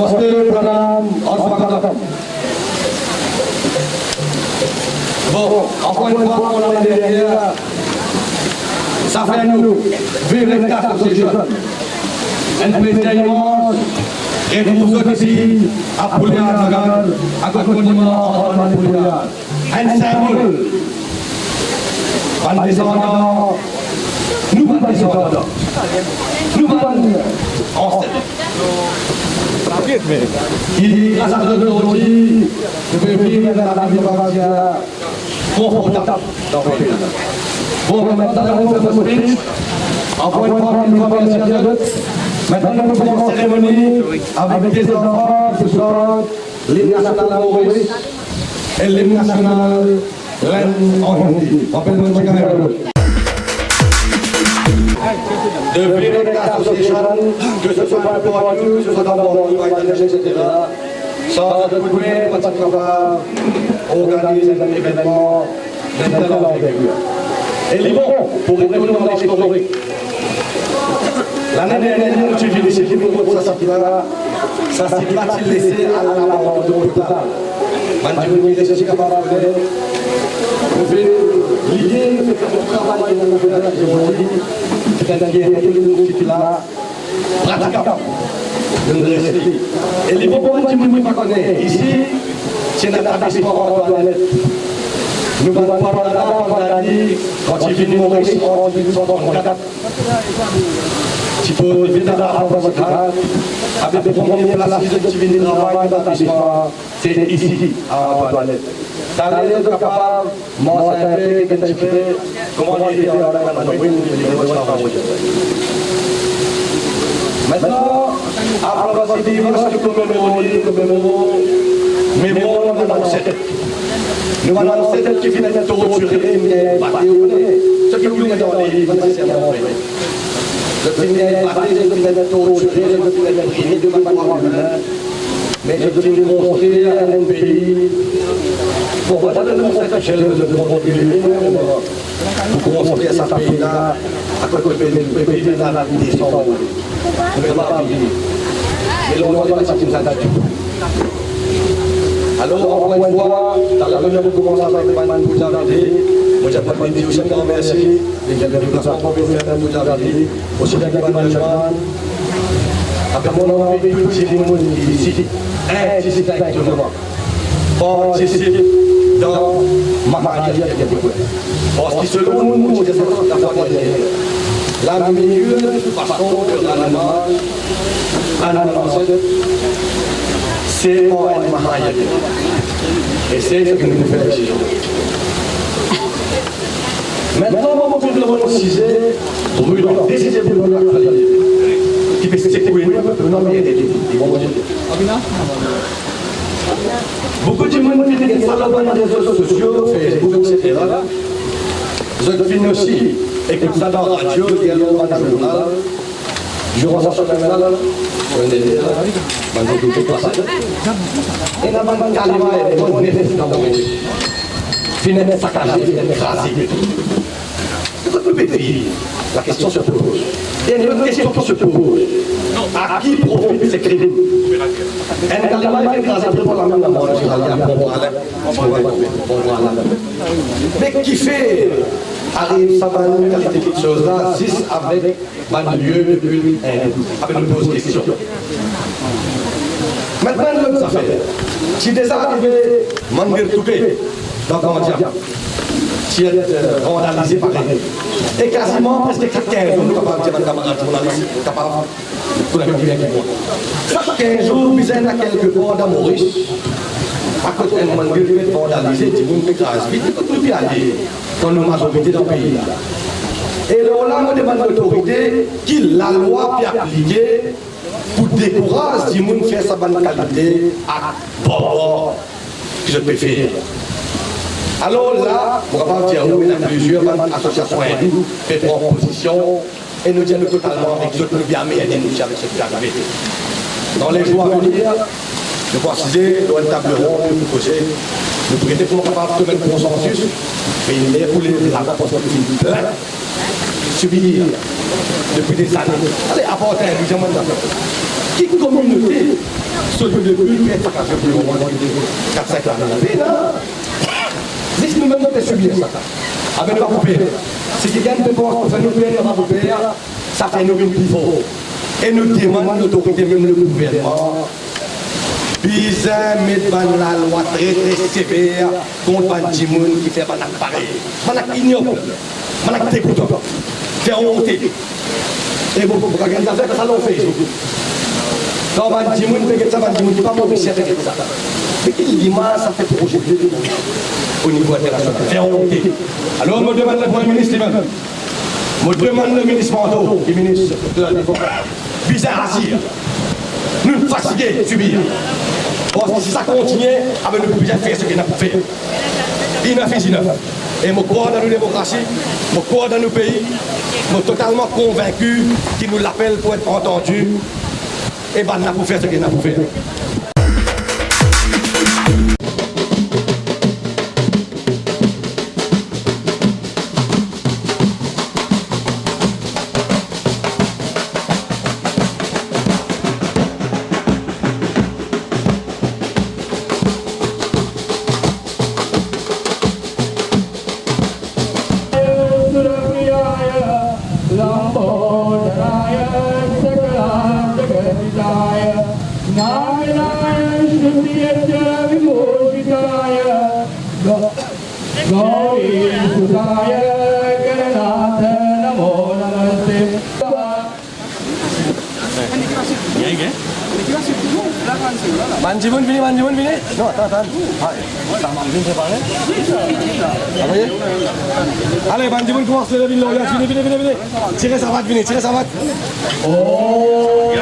Namaste, pranam, और स्वागतम। Bon, encore une fois, on est derrière. Ça fait nous vivre les associations. Un plaisir immense. Et nous autres ici, à Pouliard, à côté du monument Antoine Pouliard. Un symbole. En descendant, nous descendons. Nous en qui, grâce à notre aujourd'hui, je peux vivre dans la démocratie confortable dans le pays. Bon, maintenant, nous faisons notre speech. Encore une fois, nous remercions à tous. Maintenant, nous faisons une cérémonie avec des enfants qui chantent l'hymne national Maurice et l'hymne national Reine en Hindi. On peut nous regarder. Depuis les associations, que ce soit pour nous, que ce soit dans le etc. Sans de couler, parce qu'on va organiser un événement d'un tel envergure. Et les bons, pour retourner dans l'historique. L'année dernière, nous avons félicité pour ça s'est pas-il laissé à l'abandon total. Maintenant, nous avons laissé capable de faire l'idée de faire un travail dans la fédération. C'est-à-dire que là, praticable, de nous rester. Et les propos que nous ne connaissons pas ici, c'est notre participant en toilette. Nous ne allons pas dans la vie, quand il finit mon récit en 1834. Tu peux vite dans la votre avec des premiers places qui viennent de travail dans l'établissement, c'est ici, à la toilette. D'aller de capable, moi, ça fait, comment dire, maintenant, après la cité, nous commémorons, mais bon, nous allons cette. Nous allons cette qui finit de torturer, mais ce que vous voulez dans les livres, c'est un bon fait. Je finis de parler, je finis de torturer, je finis de prier, de m'avoir mais je finis de montrer à un pays pour voir de nous cette échelle de contribuer pour construire ce pays-là à côté de pays de la vie des gens. Je ne vais pas vivre. Mais l'on doit pas nous attaquer. Alors, encore une fois, dans la réunion de commencer avec Mme Boudjavidi, moi j'ai pas dit aussi grand merci, les gens de l'éducation professionnelle de Boudjavidi, aussi bien que management. Après mon nom, je suis ici, indistinctement. Participe dans ma carrière. Parce que selon nous, la meilleure façon de l'animal, c'est en Mahaya. Et c'est ce que nous faisons ici. Maintenant, on va préciser, brûlant, décider pour l'actualité. Qui fait secouer le nom et des beaucoup de monde qui est sur les réseaux sociaux, Facebook, etc. Je finis aussi, écoute ça dans la radio, également dans le journal. Durant sa semaine, on est là, on va écouter quoi ça. Et la bande calima est bonne, nécessaire dans le pays. Finalement, saccagé, finalement, écrasé. La question se pose. Et une question qui se pose. À qui profitent ces crimes? Un calima est écrasé pour la même mort. Mais qui fait arrive ça une qualité de chose là, 6 avec un lieu de culte, avec une pose question. Maintenant, l'autre affaire. Si déjà arrivé, Mangir Toupé, dans Gandia, qui est vandalisé par elle. Et quasiment presque 15 jours, nous sommes capables de dire camarade journaliste, capable, vous l'avez bien avec moi. Chaque 15 jours, nous sommes à quelque part dans Maurice. À côté de Mangir Toupé vandalisé, du monde qui grâce vite, nous pouvons aller dans nos majorités dans le pays. Et là, on demande l'autorité qui la loi peut appliquer pour décourager du monde faire sa bonne qualité à bord que je peux faire. Alors là, on va pas dire où il y a plusieurs associations hindoues qui prennent position et nous disons totalement avec ce que nous bien aider nous avec ce qui est arrivé. Dans les jours à venir, je vais préciser, dans une table ronde, nous poser, nous pourrions être capables de mettre un consensus, mais il est pour les rapports subir depuis des années. Allez, apporter un jugement d'affaires. Qui communauté Celui de plus, est capable de le voir 4-5 ans. Si nous-mêmes nous subir ça, avec nous couper. Si quelqu'un ne peut pas faire nous faire, on va couper, ça fait nous une plus fort. Et nous demandons l'autorité, même le gouvernement. Bizarre, mettre la loi très très sévère contre un Jimoun qui fait pas pareil. Manak ignoble, manak dégoûtant, faire honter. Et vous regardez ça, ça l'on fait. Quand un Jimoun fait ça, un Jimoun qui va pas officier avec ça. Mais qu'il dit, ça fait projet au niveau international. Faire honter. Alors, je me demande le Premier ministre lui-même. Je demande le ministre Manteau, le ministre de la Défense. Bizarre à dire. Nous nous fatigués de subir. Parce que si ça continue, nous ne pouvons pas faire ce qu'il a fait. Il a fait 19. Et je crois dans nos démocraties, je crois dans nos pays, je suis totalement convaincu qu'il nous l'appelle pour être entendu. Et ben, nous pouvons faire ce qu'il a fait. Banjimun vini. No, attends. Ça m'a bien préparé. Allez, Banjimun commence le vini. Venez. Tirez sa vague. Oh,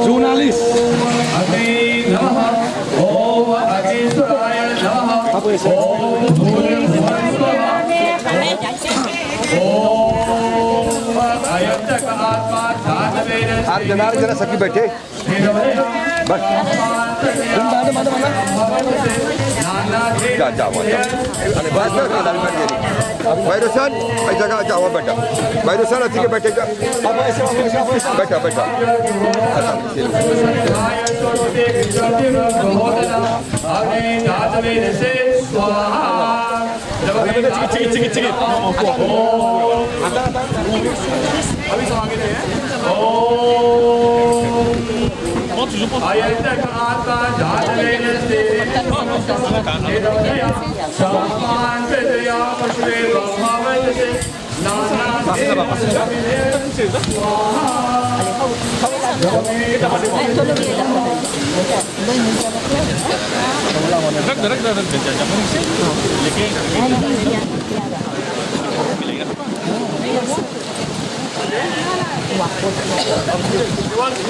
journaliste. Après ça. आप जरा सखी बैठे बस जा अरे बस भाईरुसान जगह जाओ बेटा भाईरुसान अच्छी के बैठे बैठा चिकी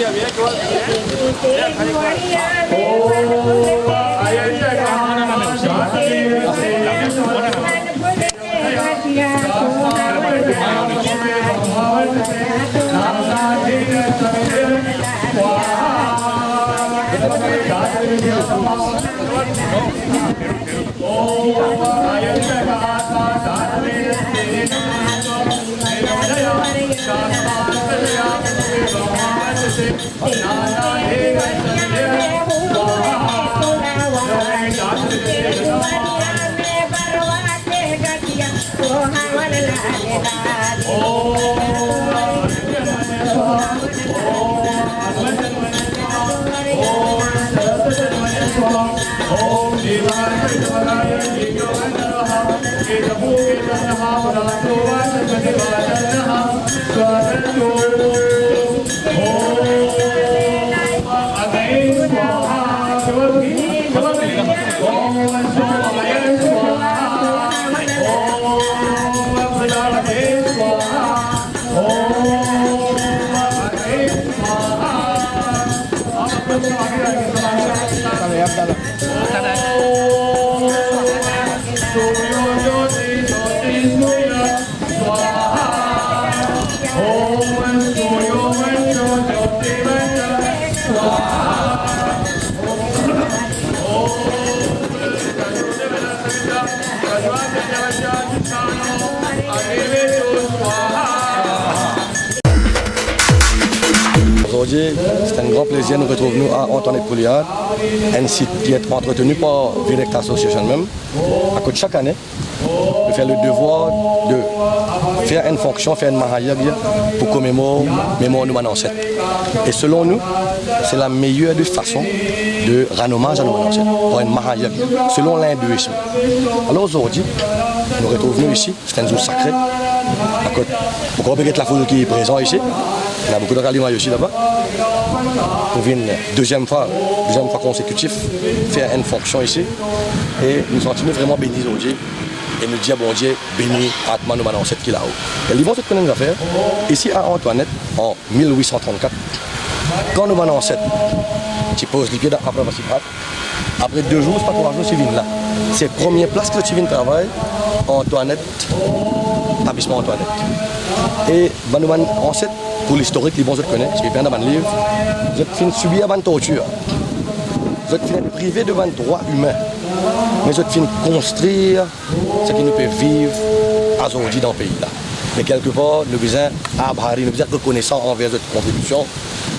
अभी आगे Om aujourd'hui, c'est un grand plaisir de nous retrouver nous à Antoinette Pouliade, un site qui est entretenu par Direct Association même. À côté de chaque année, de faire le devoir de faire une fonction, faire une mahayag pour commémorer nos ancêtres. Et selon nous, c'est la meilleure des façons de rendre hommage à nos ancêtres, pour une mahayag, selon l'hindouisme. Alors aujourd'hui, nous retrouvons ici, c'est un jour sacré. Pourquoi peut-être la foule qui est présente ici? Il y a beaucoup de Kalima aussi là-bas. Nous venons deuxième fois consécutive faire une fonction ici. Et nous sommes vraiment bénis aujourd'hui. Et nous disons bon Dieu, béni Atman nos ancêtres qui est là-haut. Et ils vont se connaître affaire. Ici à Antoinette, en 1834, quand nos ancêtres qui posent les pieds après après 2 jours, c'est pas 3 jours, ils viennent là. C'est la première place que tu viens travailler, Antoinette, établissement Antoinette. Et nos ancêtres, pour l'historique, les bons autres connaissent, ce qui est bien dans mon livre, vous êtes fini subir une torture. Vous êtes fini privé de votre droit humain. Mais vous êtes fini construire ce qui nous peut vivre aujourd'hui dans le pays là. Mais quelque part, nous besoin abhari, nous besoin reconnaissant envers votre contribution.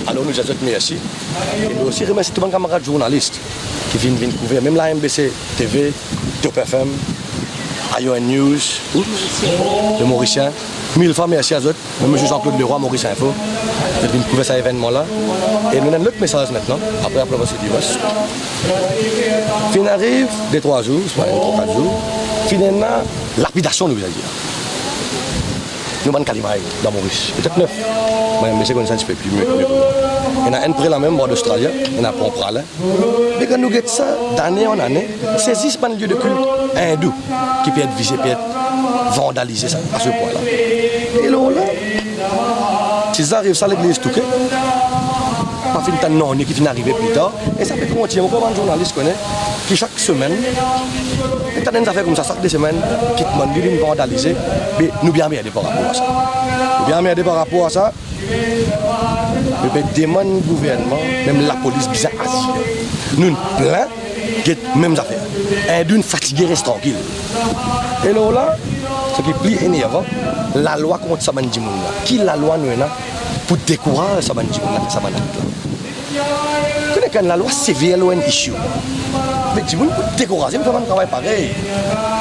Alors nous disons merci. Et nous aussi remercions tous les camarades journalistes qui viennent couvrir, même la MBC TV, Top FM, ION News, le Mauricien. 1000 fois merci à eux, même M. Jean-Claude Leroy, Maurice Info, qui viennent couvrir cet événement-là. Et nous avons l'autre message maintenant, après votre divorce. Fin arrive, des 3 jours, soit 3-4 jours, finalement, lapidation, nous allons dire. Nous avons Kalima dans Maurice, peut-être 9. Mais c'est comme ça, je ne peux plus mieux. Il y en a un près la même, bord d'Australie, il y en a pour là. Mais quand nous regardons ça, d'année en année, saisissent pas le lieu de culte hindou qui peut être visé, peut être vandalisé ça, à ce point-là. Et là, s'ils arrivent ça à l'église Touquet, pas fin de non, qui finit arriver plus tard, et ça peut continuer. Comme un journaliste connaît, qui chaque semaine, et t'as des affaires comme ça, chaque 2 semaines, qui demandent de vandaliser, mais nous bien merdés par rapport à ça. Nous bien merdés par rapport à ça. Nous demandons au gouvernement, même la police, bizarre asile. Nous plein de mêmes affaires. Un d'une fatigué reste tranquille. Et là, ce qui est plus énervant, la loi contre Sabandimoun. Qui la loi nous est là pour décourager Sabandimoun, quand la loi c'est un issue. Mais tu veux décourager, mais faire un travail pareil.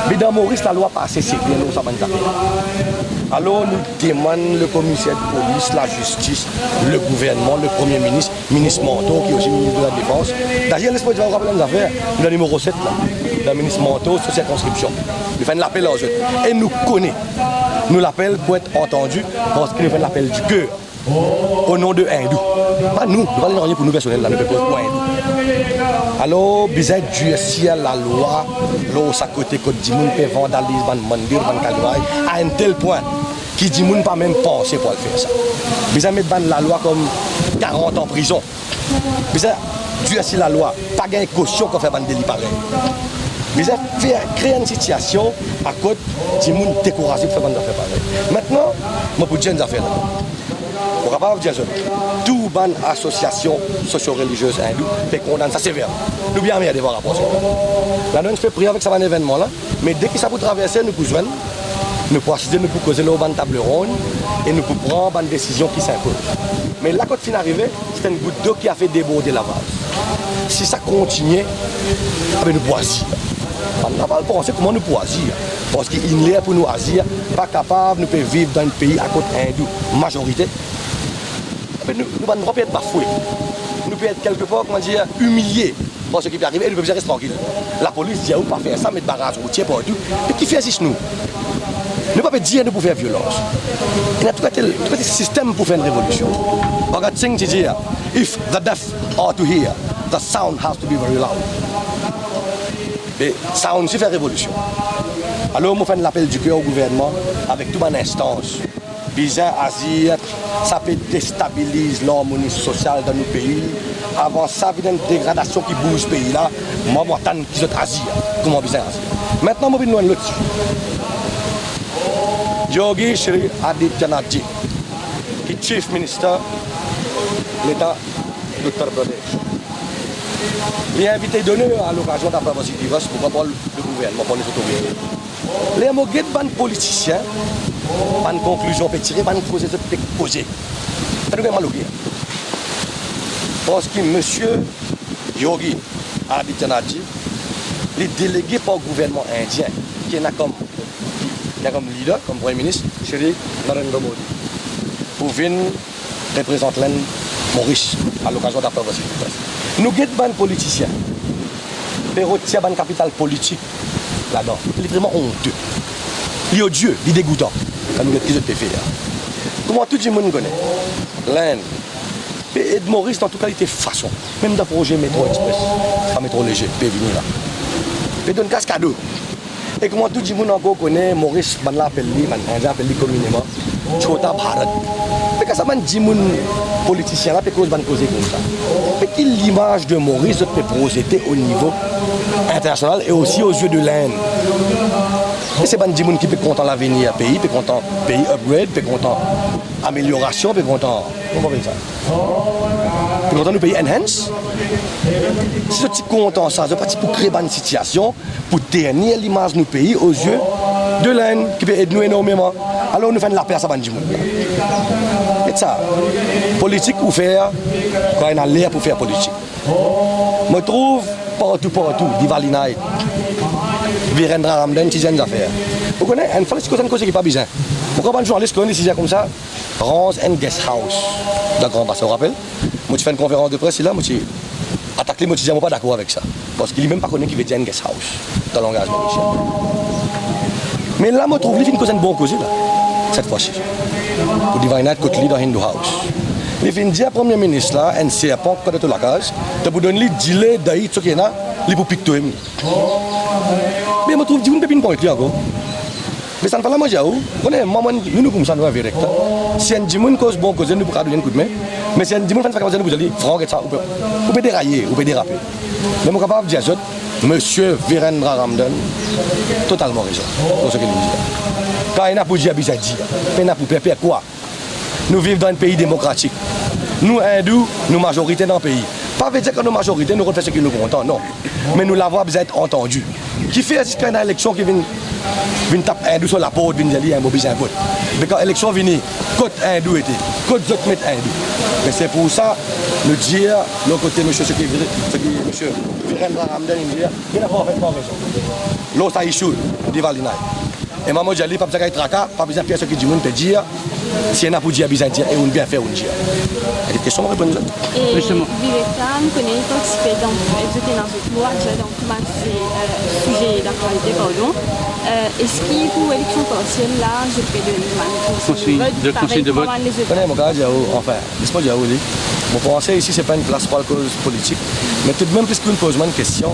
Mais dans Maurice, la loi passe, c'est bien, ça va nous. Alors nous demandons le commissaire de police, la justice, le gouvernement, le premier ministre, ministre Manteau, qui est aussi ministre de la Défense. D'ailleurs, laisse-moi te rappeler une affaire, le numéro 7, là, le ministre Manteau, sur cette conscription. Il fait l'appel aux autres. Et nous connaît. Nous l'appelle pour être entendu, parce qu'il fait l'appel du cœur. Au nom de hindou. Pas nous, nous allons rien pour nous personnels, là, nous ne pouvons pas hindou. Alors, bizarre Dieu si la loi, là, sa côté, que Dimoun peut vandaliser, mandir, Kalvaï, à un tel point que Dimoun pas même penser pour le faire ça. Bizarre mettre la loi comme 40 ans en prison. Bizarre Dieu si la loi, pas gain caution qu'on fait un délit pareil. Bizarre créer une situation à côté Dimoun découragé pour faire un affaire pareil. Maintenant, moi pour dire une affaire là. On ne va pas dire ça. Toute bonne association socio-religieuse hindoue fait condamner ça sévèrement. Nous bien meilleur devoir rapprocher. Là, nous faisons prier avec ça événement là, mais dès que ça peut traverser, nous pouvons joindre, nous pouvons assister, nous pouvons causer le ban table ronde et nous pouvons prendre une décision qui s'impose. Mais là, quand il est arrivé, c'est une goutte d'eau qui a fait déborder la vase. Si ça continue, nous pouvons agir. On n'a pas pensé comment nous pouvons agir. Parce qu'il est pour nous agir, pas capable, nous pouvons vivre dans un pays à côté hindou, majorité. Nous ne pouvons pas être bafoués. Nous pouvons être quelque part, comment dire, humiliés par ce qui peut arriver et nous pouvons rester tranquilles. La police dit, pas faire ça, mettre barrage routier partout. Et qui fait juste nous? Nous ne pouvons pas dire nous pour faire violence. Il y a tout un système pour faire une révolution. Regarde, Singh dit, if the deaf are to hear, the sound has to be very loud. Mais sound, c'est faire révolution. Alors, on fait l'appel du cœur au gouvernement avec toute une instance. Bizarre, Asie, ça peut déstabiliser l'harmonie sociale dans nos pays. Avant ça, il y a une dégradation qui bouge ce pays-là. Moi, je suis qui sont Asie. Comment bizarre Asie? Maintenant, je vais nous l'autre. Yogi Shri Adityanath, qui est Chief Minister de l'État d'Uttar Pradesh. Il est invité d'honneur à l'occasion d'après votre divorce pour voir le gouvernement, pour les autorités. Les mots de politiciens, pas de conclusion, peut tirer, pas de cause, peut poser. C'est mal au Parce que M. Yogi Adityanath, il est délégué par le gouvernement indien, qui est comme leader, comme Premier ministre, Shri Narendra Modi, pour venir représenter Maurice à l'occasion d'après votre presse. Nous avons des politiciens, mais nous avons une capitale politique là-dedans. Il est vraiment honteux. Il est odieux, il est dégoûtant quand nous avons des autres faire. Comment tout le monde connaît l'Inde. Et de Maurice, dans toute qualité façon, même dans le projet métro express, pas métro léger, peut venir là. Il donne cascade. Et comment tout le monde encore connaît Maurice, man l'appelle lui, man appelle lui communément, Chota Bharat. Mais quand ça man dit mon politicien là, peut cause ban causer comme ça. Mais quelle l'image de Maurice peut projeter au niveau international et aussi aux yeux de l'Inde. Et c'est ban dit mon qui peut content l'avenir pays, peut content pays upgrade, peut content amélioration, peut content comment on appelle ça. Peut content nous pays enhance. Si tu es content ça, c'est pas pour créer une situation pour ternir l'image de nos pays aux yeux de l'Inde qui peut aider nous énormément. Alors nous faisons la paix à ça ban dit mon. Et ça, politique ou faire quand on a l'air pour faire politique. Je trouve partout, Divalinai, Virendra Ramden, qui des affaires. Vous connaissez, il faut que c'est une chose qui n'est pas bizarre. Pourquoi un journaliste qui a décidé comme ça, Rance and Guest House, d'accord, vous vous rappelez? Moi, je fais une conférence de presse, là, moi, je attaque, moi, je ne suis pas d'accord avec ça. Parce qu'il n'est même pas connu qui veut dire un guest house dans l'engagement. Mais là, je trouve qu'il fait une bonne cause, là, cette fois-ci. Pour Divalinai, côté dans Hindu House. Il vient dire au Premier ministre, là, un serpent, quand il est la case, de vous donner le délai d'aïe, ce qu'il y a, il faut piquer. Mais je trouve que vous ne pouvez pas dire encore. Mais ça ne fait pas mal jauh. On est maman, nous comme ça nous avons direct. Si un dimanche cause bon cause, nous pourrons donner un coup de main. Mais si un dimanche fait comme ça, nous vous allez franc et ça, vous pouvez dérailler, vous pouvez déraper. Mais moi capable de dire ça, Monsieur Virendra Ramden, totalement raison dans ce qu'il nous dit. Quand il n'a pas dit à Bizadi, il n'a pas faire quoi? Nous vivons dans un pays démocratique. Nous, hindous, nous majorité dans le pays. Pas veut dire que nous majorité, nous refait ce qui nous content, non. Mais nous l'avons besoin d'être entendus. Qui fait qu'il y a une élection qui vient taper hindou sur la porte, vient dire un besoin de vote. Mais quand l'élection vient, côté hindou était, côté d'autres mettent hindou. Mais c'est pour ça, nous dire, le côté monsieur monsieur Virendra Ramden, il n'a pas fait raison. L'autre a échoué, Divalinai. Et maman dit, pas besoin de tracas, pas besoin de faire ce que Dimoun peut dire. Si on a pour dire, bien dire, et on bien faire, on dit. Il y a des questions à répondre. Et Vivekan connaît participé dans cette loi, donc c'est sujet d'actualité, pardon. Est-ce qu'il pour l'élection partielle, là, je fais de conseil de vote. Mon gars, enfin, laisse-moi dire, oui. Mon pensée ici, ce n'est pas une place pour la cause politique. Mais tout de même, puisqu'on pose une question,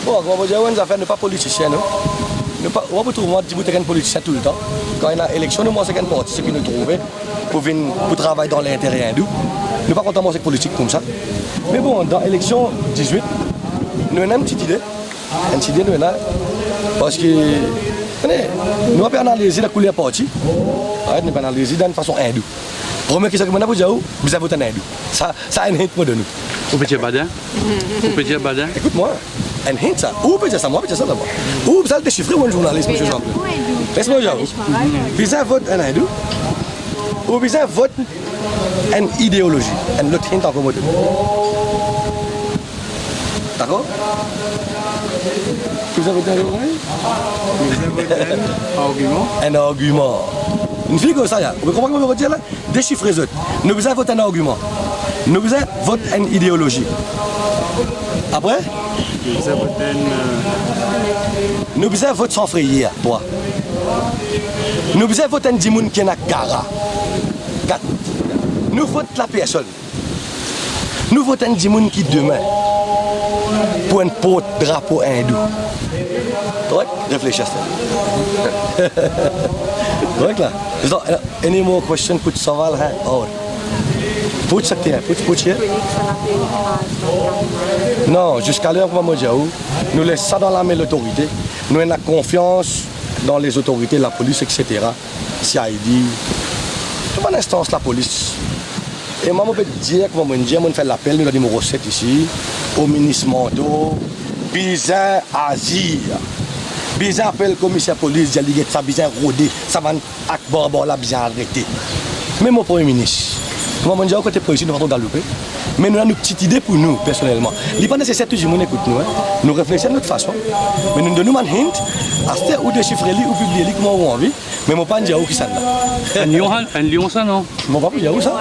bon, on va dire, on a fait ne pas politicien, non? On va trouver des politiciens tout le temps. Quand il y a une élection, nous sommes un parti, ce que nous trouvons pour travailler dans l'intérêt hindou. Nous ne sommes pas contents de cette politique comme ça. Mais bon, dans l'élection 18, nous avons une petite idée. Une petite idée, nous avons. Parce que nous avons analysé la couleur parti. Nous avons analysé d'une façon hindoue. Première question que nous avons dit, vous avez voté hindou. Ça a un hint pour nous. Vous pouvez dire Badin? Vous pouvez dire Badin? Écoute-moi. Un hint ça. Ou peut dire ça, moi, peut dire ça d'abord. Ou vous allez déchiffrer ou un journaliste, monsieur Jean-Claude. Laisse-moi dire. Vous avez voté un hindou. Ou vous avez voté une idéologie. Un autre hint encore moderne. D'accord? Vous avez voté un argument? Un argument. Une fille comme ça, vous comprenez ce que je veux dire là? Déchiffrez les autres. Nous vous avez voté un argument. Nous vous avez voté une idéologie. Après? Nous vous avez voté sans frayeur, toi. Nous vous avez voté un dimoun qui est na gara. Nous votons la personne. Nous votons un dimoun qui demain pour un porte-drapeau hindou. Correct? Réfléchis à ça. Correct là? Any more questions? Put saval hai और पूछ सकते हैं पूछ here. Non, jusqu'à l'heure où nous laissons ça dans la main de l'autorité. Nous avons confiance dans les autorités, la police, etc. CID, toute une instance, la police. Et moi, je peux dire que je fais l'appel, nous avons recette ici, au ministre Mando, Bizarre Azir. Bizarre appelle le commissaire police, il dit ça bizarre rodé, ça va avec Barbar là, bizarre arrêté. Mais mon premier ministre, Comment on dit côté précis, nous partons galoper. Mais nous avons une petite idée pour nous, personnellement. Il n'est pas nécessaire que tout le monde écoute nous. Hein. Nous réfléchissons de notre façon. Mais nous donnons un hint, à ce ou déchiffrer ou publier comment on a envie. Mais mon pas dire où qui ça là. Un lion, ça non? Mon pas dire où ça.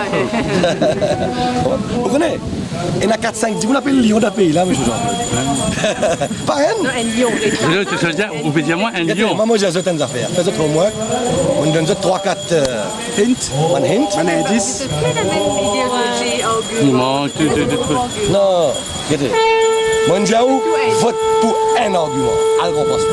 Vous connaissez? Il y a 4-5 10, on appelle Lyon d'un pays là, monsieur Jean. Pas un? Un lion. Je veux dire, vous pouvez dire moi un lion. Moi, j'ai certaines affaires. Faites au moins. On donne 3-4 hints. Un hint. Un indice. C'est plus la même idéologie, argument. Non, tu. Non. Regardez. Moi, je dis vote pour un argument. Allez, on pense.